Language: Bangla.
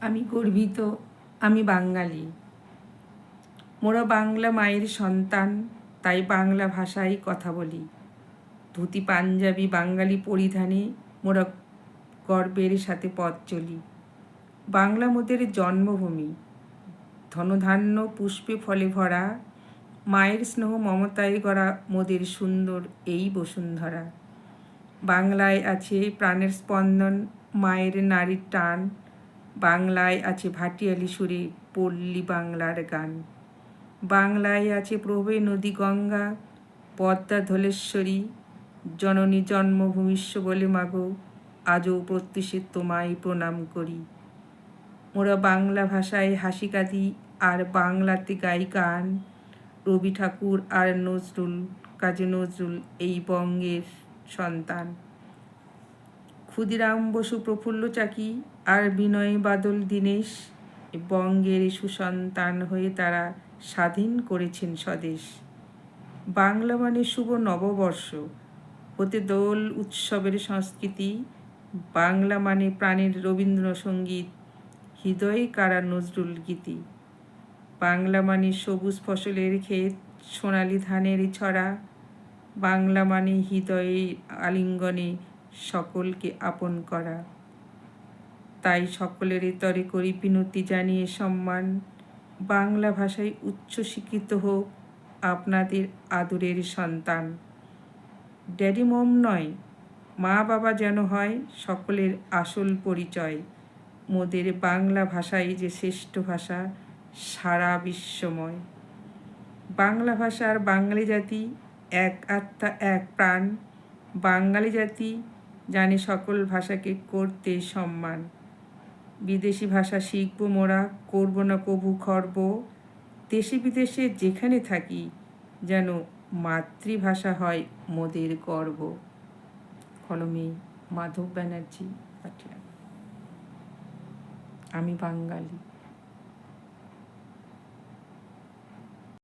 আমি গর্বিত, আমি বাঙালি। মোরা বাংলা মায়ের সন্তান, তাই বাংলা ভাষায় কথা বলি। ধুতি পাঞ্জাবি বাঙালি পরিধানে মোরা গর্বের সাথে পথ চলি। বাংলা মোদের জন্মভূমি, ধনধান্য পুষ্পে ফলে ভরা, মায়ের স্নেহ মমতায় গড়া মোদের সুন্দর এই বসুন্ধরা। বাংলায় আছে প্রাণের স্পন্দন, মায়ের নারীর টান, বাংলায় আছে ভাটিয়ালি সুরে পল্লী বাংলার গান। বাংলায় আছে প্রভে নদী গঙ্গা, পদ্মা ধলেশ্বরী, জননী জন্মভূমিষ্য বলে মাগো, আজও প্রত্যুষে তোমায় প্রণাম করি। মোরা বাংলা ভাষায় হাসি কাঁদি আর বাংলাতে গাই গান। রবি ঠাকুর আর নজরুল, কাজী নজরুল এই বঙ্গের সন্তান। ক্ষুদিরাম বসু, প্রফুল্ল চাকি আর বিনয় বাদল দীনেশ বঙ্গের সুসন্তান হয়ে তারা স্বাধীন করেছেন স্বদেশ। বাংলা মানে শুভ নববর্ষ, হতে দোল উৎসবের সংস্কৃতি। বাংলা মানে প্রাণের রবীন্দ্রসঙ্গীত, হৃদয়ে কারা নজরুল গীতি। বাংলা মানে সবুজ ফসলের ক্ষেত, সোনালি ধানের ছড়া। বাংলা মানে হৃদয়ে আলিঙ্গনে সকলকে আপন করা। তাই সকলের তরে করি বিনতি জানিয়ে সম্মান, বাংলা ভাষায় উচ্চ শিক্ষিত হোক আপনাদের আদরের সন্তান। ড্যাডি মম নয়, মা বাবা যেন হয় সকলের আসল পরিচয়। মোদের বাংলা ভাষাই যে শ্রেষ্ঠ ভাষা, সারা বিশ্বময়। বাংলা ভাষার বাঙালি জাতি, এক আত্মা এক প্রাণ। বাঙালি জাতি জানে সকল ভাষাকে করতে সম্মান। বিদেশি ভাষা শিখব মোরা, করব না কভু খর্ব। দেশে বিদেশে যেখানে থাকি, যেন মাতৃভাষা হয় মোদের গর্ব। কলমে মাধব ব্যানার্জি, পাটিয়ালা। আমি বাঙালি।